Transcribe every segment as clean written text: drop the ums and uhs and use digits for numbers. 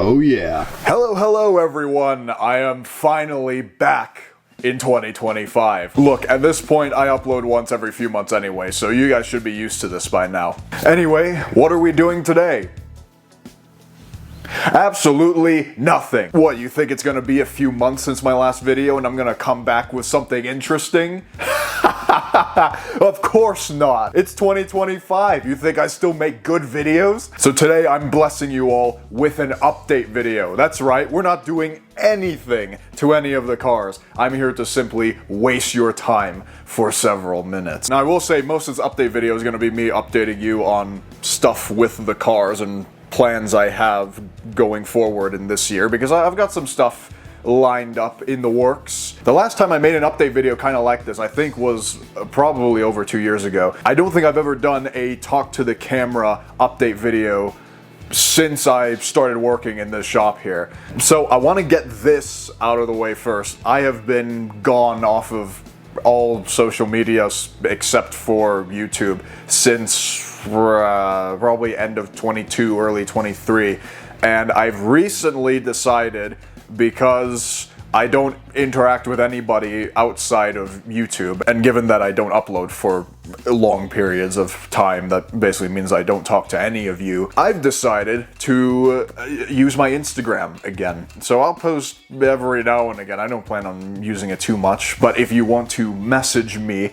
Oh yeah. Hello everyone. I am finally back in 2025. Look, at this point I upload once every few months anyway, so you guys should be used to this by now. Anyway, what are we doing today? Absolutely nothing. What, you think it's gonna be a few months since my last video and I'm gonna come back with something interesting? Of course not. It's 2025. You think I still make good videos? So today I'm blessing you all with an update video. That's right, we're not doing anything to any of the cars. I'm here to simply waste your time for several minutes. Now I will say most of this update video is gonna be me updating you on stuff with the cars and plans I have going forward in this year, because I've got some stuff lined up in the works. The last time I made an update video kind of like this, I think was probably over 2 years ago. I don't think I've ever done a talk to the camera update video since I started working in this shop here. So I want to get this out of the way first. I have been gone off of all social media except for YouTube since probably end of 22, early 23, and I've recently decided, because I don't interact with anybody outside of YouTube, and given that I don't upload for long periods of time, that basically means I don't talk to any of you, I've decided to use my Instagram again. So I'll post every now and again. I don't plan on using it too much, but if you want to message me,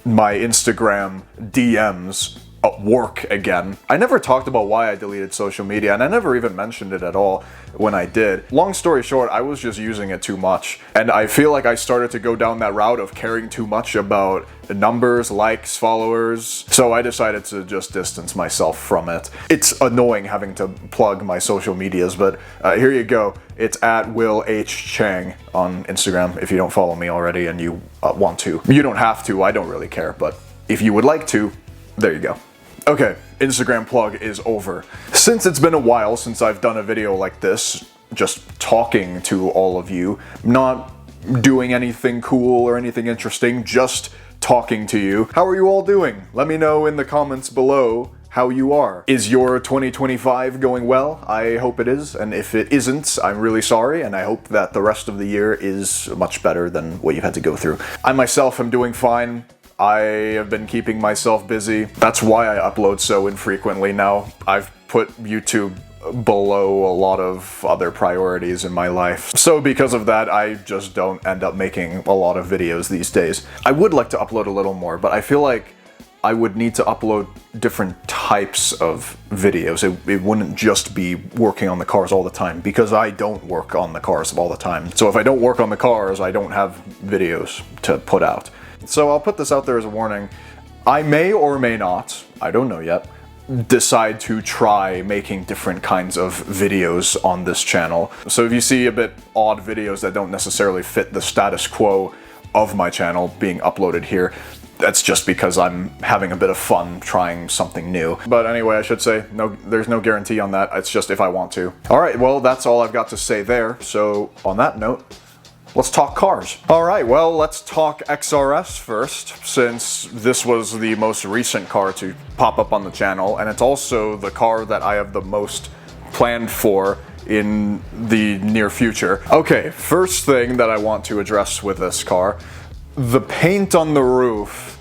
my Instagram DMs work again. I never talked about why I deleted social media, and I never even mentioned it at all when I did. Long story short, I was just using it too much, and I feel like I started to go down that route of caring too much about the numbers, likes, followers, so I decided to just distance myself from it. It's annoying having to plug my social medias, but here you go. It's at willchangmakesvideos on Instagram if you don't follow me already and you want to. You don't have to, I don't really care, but if you would like to, there you go. Okay, Instagram plug is over. Since it's been a while since I've done a video like this, just talking to all of you, not doing anything cool or anything interesting, just talking to you. How are you all doing? Let me know in the comments below how you are. Is your 2025 going well? I hope it is, and if it isn't, I'm really sorry, and I hope that the rest of the year is much better than what you've had to go through. I myself am doing fine. I have been keeping myself busy. That's why I upload so infrequently now. I've put YouTube below a lot of other priorities in my life. So because of that, I just don't end up making a lot of videos these days. I would like to upload a little more, but I feel like I would need to upload different types of videos. It wouldn't just be working on the cars all the time, because I don't work on the cars all the time. So if I don't work on the cars, I don't have videos to put out. So I'll put this out there as a warning. I may or may not, I don't know yet, decide to try making different kinds of videos on this channel. So if you see a bit odd videos that don't necessarily fit the status quo of my channel being uploaded here, that's just because I'm having a bit of fun trying something new. But anyway, I should say, no, there's no guarantee on that. It's just if I want to. All right, well, that's all I've got to say there. So on that note, let's talk cars. All right, well, let's talk XRS first, since this was the most recent car to pop up on the channel, and it's also the car that I have the most planned for in the near future. Okay, first thing that I want to address with this car, the paint on the roof,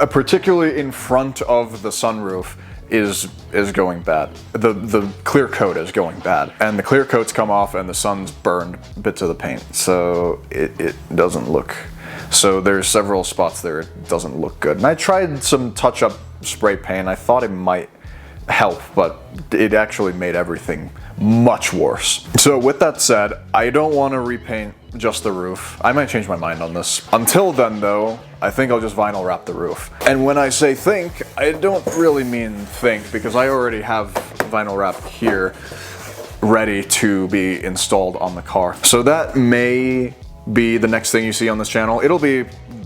particularly in front of the sunroof, is going bad. The clear coat is going bad, and the clear coat's come off and the sun's burned bits of the paint, so it doesn't look, so there's several spots there it doesn't look good. And I tried some touch-up spray paint. I thought it might help, but it actually made everything much worse. So with that said, I don't want to repaint just the roof. I might change my mind on this. Until then though, I think I'll just vinyl wrap the roof. And when I say think, I don't really mean think, because I already have vinyl wrap here ready to be installed on the car. So that may be the next thing you see on this channel. It'll be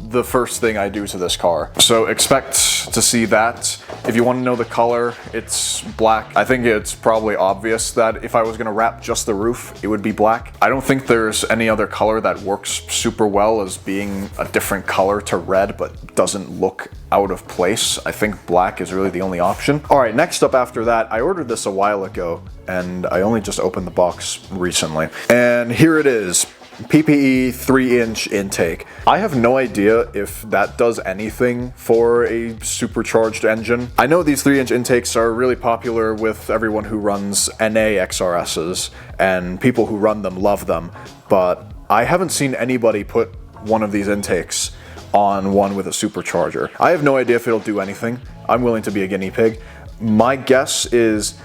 the first thing I do to this car. So expect to see that. If you want to know the color, it's black. I think it's probably obvious that if I was gonna wrap just the roof, it would be black. I don't think there's any other color that works super well as being a different color to red, but doesn't look out of place. I think black is really the only option. All right, next up after that, I ordered this a while ago, and I only just opened the box recently. And here it is. PPE 3-inch intake. I have no idea if that does anything for a supercharged engine. I know these 3-inch intakes are really popular with everyone who runs NA XRSs, and people who run them love them, but I haven't seen anybody put one of these intakes on one with a supercharger. I have no idea if it'll do anything. I'm willing to be a guinea pig. My guess is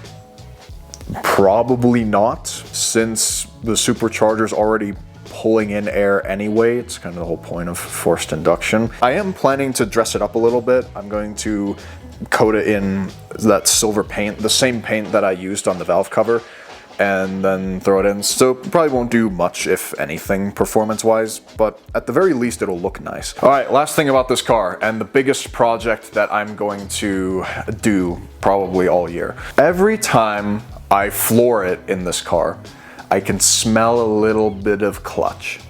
probably not, since the supercharger's already pulling in air anyway. It's kind of the whole point of forced induction. I am planning to dress it up a little bit. I'm going to coat it in that silver paint, the same paint that I used on the valve cover, and then throw it in. So probably won't do much, if anything, performance-wise, but at the very least it'll look nice. All right, last thing about this car, and the biggest project that I'm going to do probably all year. Every time I floor it in this car, I can smell a little bit of clutch.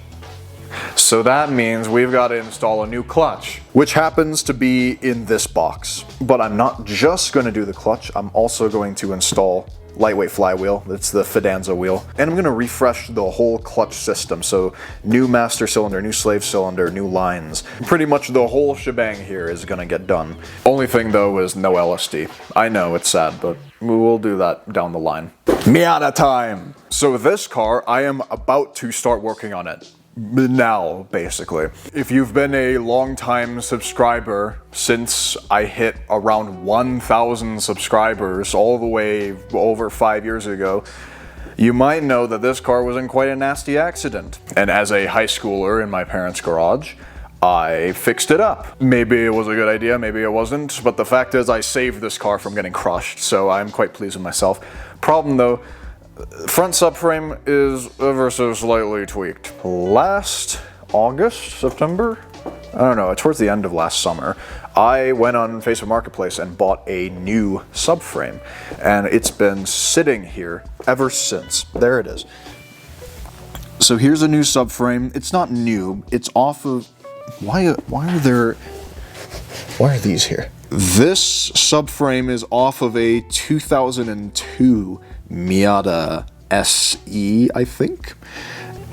So that means we've got to install a new clutch, which happens to be in this box. But I'm not just going to do the clutch, I'm also going to install lightweight flywheel. It's the Fidanza wheel. And I'm going to refresh the whole clutch system. So new master cylinder, new slave cylinder, new lines. Pretty much the whole shebang here is going to get done. Only thing though is no LSD. I know it's sad, but we'll do that down the line. Miata time! So this car, I am about to start working on it. Now, basically. If you've been a long-time subscriber since I hit around 1,000 subscribers all the way over 5 years ago, you might know that this car was in quite a nasty accident. And as a high schooler in my parents' garage, I fixed it up. Maybe it was a good idea, maybe it wasn't, but the fact is I saved this car from getting crushed, so I'm quite pleased with myself. Problem though, front subframe is ever so slightly tweaked. Last August, September? I don't know, towards the end of last summer, I went on Facebook Marketplace and bought a new subframe, and it's been sitting here ever since. There it is. So here's a new subframe. It's not new, it's off of... Why are these here? This subframe is off of a 2002 Miata SE, I think.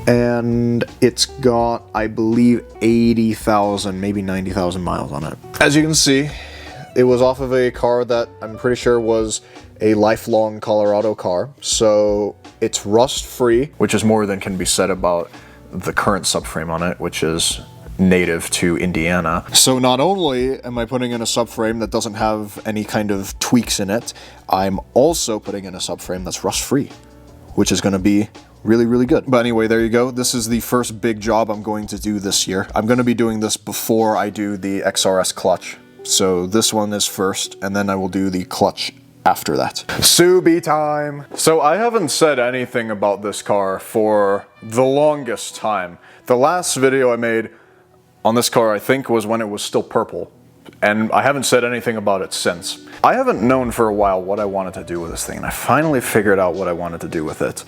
And it's got, I believe, 80,000, maybe 90,000 miles on it. As you can see, it was off of a car that I'm pretty sure was a lifelong Colorado car. So it's rust-free, which is more than can be said about the current subframe on it, which is native to Indiana. So not only am I putting in a subframe that doesn't have any kind of tweaks in it, I'm also putting in a subframe that's rust-free, which is going to be really, really good. But anyway, there you go. This is the first big job I'm going to do this year. I'm going to be doing this before I do the XRS clutch. So this one is first, and then I will do the clutch after that. Subi time! So I haven't said anything about this car for the longest time. The last video I made on this car, I think, was when it was still purple, and I haven't said anything about it since. I haven't known for a while what I wanted to do with this thing, and I finally figured out what I wanted to do with it,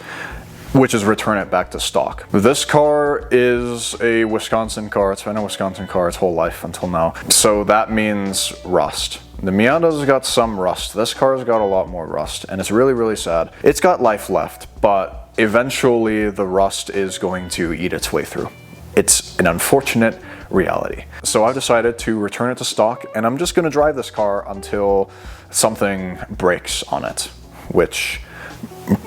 which is return it back to stock. This car is a Wisconsin car. It's been a Wisconsin car its whole life until now, so that means rust. The Miata's got some rust. This car's got a lot more rust, and it's really, really sad. It's got life left, but eventually the rust is going to eat its way through. It's an unfortunate reality. So I've decided to return it to stock, and I'm just going to drive this car until something breaks on it, which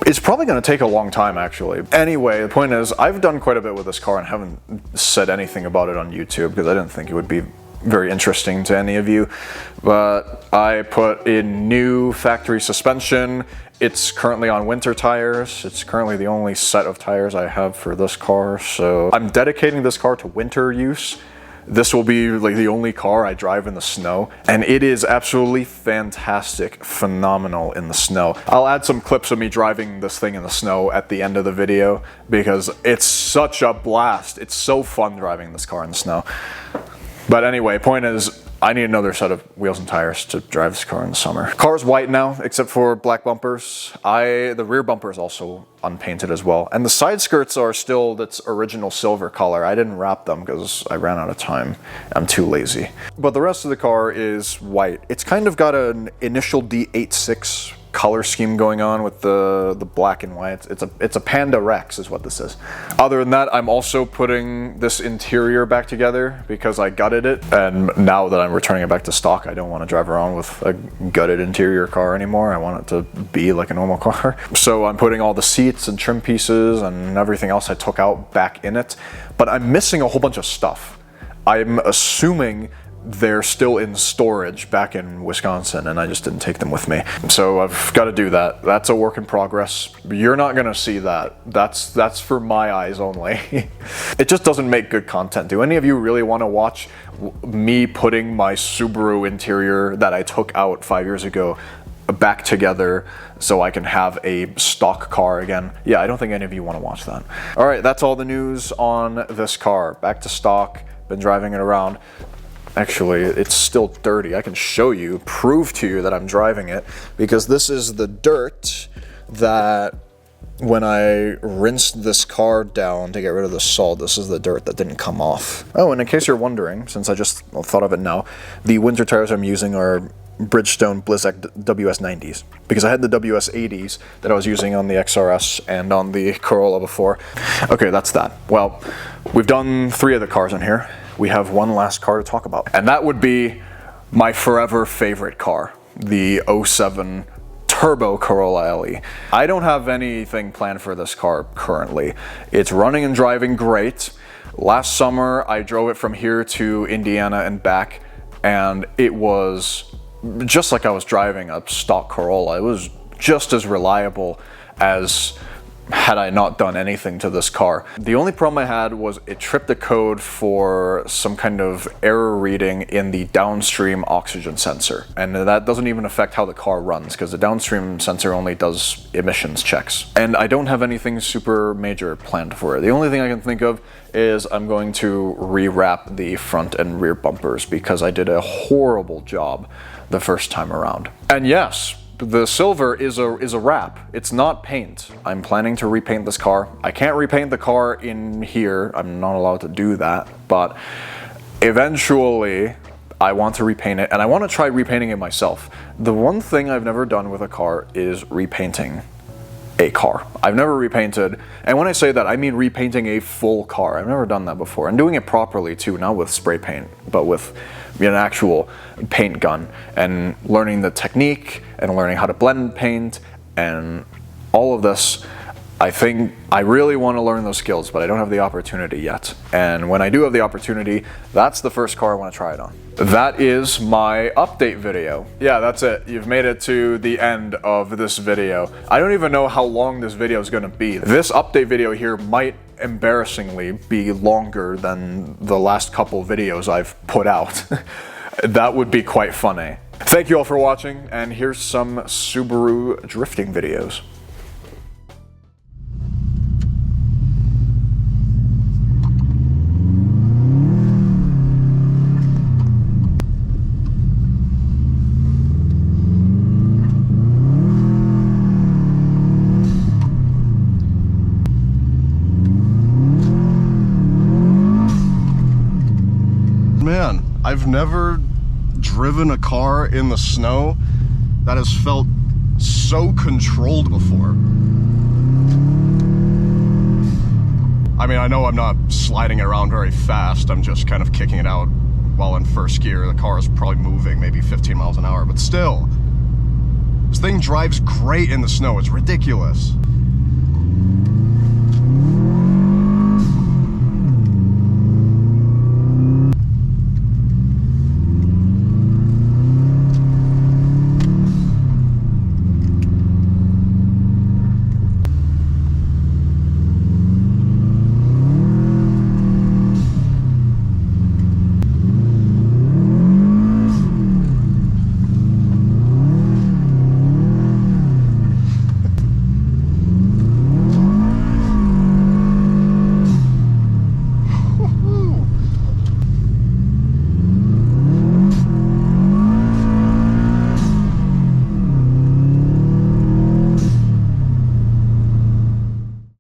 is probably going to take a long time, actually. Anyway, the point is, I've done quite a bit with this car and haven't said anything about it on YouTube because I didn't think it would be very interesting to any of you, but I put in new factory suspension. It's currently on winter tires. It's currently the only set of tires I have for this car, so I'm dedicating this car to winter use. This will be like the only car I drive in the snow, and it is absolutely fantastic, phenomenal in the snow. I'll add some clips of me driving this thing in the snow at the end of the video because it's such a blast. It's so fun driving this car in the snow. But anyway, point is, I need another set of wheels and tires to drive this car in the summer. Car's white now, except for black bumpers. The rear bumper is also unpainted as well. And the side skirts are still its original silver color. I didn't wrap them because I ran out of time. I'm too lazy. But the rest of the car is white. It's kind of got an initial D86 color scheme going on with the black and white. It's a Panda Rex is what this is. Other than that, I'm also putting this interior back together because I gutted it, and now that I'm returning it back to stock, I don't want to drive around with a gutted interior car anymore. I want it to be like a normal car. So I'm putting all the seats and trim pieces and everything else I took out back in it, but I'm missing a whole bunch of stuff. I'm assuming they're still in storage back in Wisconsin, and I just didn't take them with me. So I've got to do that. That's a work in progress. You're not gonna see that. That's for my eyes only. It just doesn't make good content. Do any of you really want to watch me putting my Subaru interior that I took out 5 years ago back together so I can have a stock car again? Yeah, I don't think any of you want to watch that. All right, that's all the news on this car. Back to stock. Been driving it around. Actually, it's still dirty. I can show you, prove to you that I'm driving it, because this is the dirt that when I rinsed this car down to get rid of the salt, this is the dirt that didn't come off. Oh, and in case you're wondering, since I just thought of it now, the winter tires I'm using are Bridgestone Blizzak WS90s, because I had the WS80s that I was using on the XRS and on the Corolla before. Okay, that's that. Well, we've done 3 of the cars in here. We have one last car to talk about, and that would be my forever favorite car, the 07 Turbo Corolla LE. I don't have anything planned for this car currently. It's running and driving great. Last summer, I drove it from here to Indiana and back, and it was just like I was driving a stock Corolla. It was just as reliable as had I not done anything to this car. The only problem I had was it tripped a code for some kind of error reading in the downstream oxygen sensor. And that doesn't even affect how the car runs, because the downstream sensor only does emissions checks. And I don't have anything super major planned for it. The only thing I can think of is I'm going to rewrap the front and rear bumpers, because I did a horrible job the first time around. And yes, the silver is a wrap. It's not paint. I'm planning to repaint this car. I can't repaint the car in here. I'm not allowed to do that, but eventually I want to repaint it, and I want to try repainting it myself. The one thing I've never done with a car is repainting a car. I've never repainted, and when I say that, I mean repainting a full car. I've never done that before, and doing it properly too, not with spray paint, but with an actual paint gun, and learning the technique and learning how to blend paint and all of this. I think I really want to learn those skills, but I don't have the opportunity yet. And when I do have the opportunity, that's the first car I want to try it on. That is my update video. Yeah, that's it. You've made it to the end of this video. I don't even know how long this video is going to be. This update video here might embarrassingly be longer than the last couple videos I've put out. That would be quite funny. Thank you all for watching, and here's some Subaru drifting videos. Man, I've never driven a car in the snow that has felt so controlled before. I mean, I know I'm not sliding it around very fast. I'm just kind of kicking it out while in first gear. The car is probably moving maybe 15 miles an hour, but still, this thing drives great in the snow. It's ridiculous.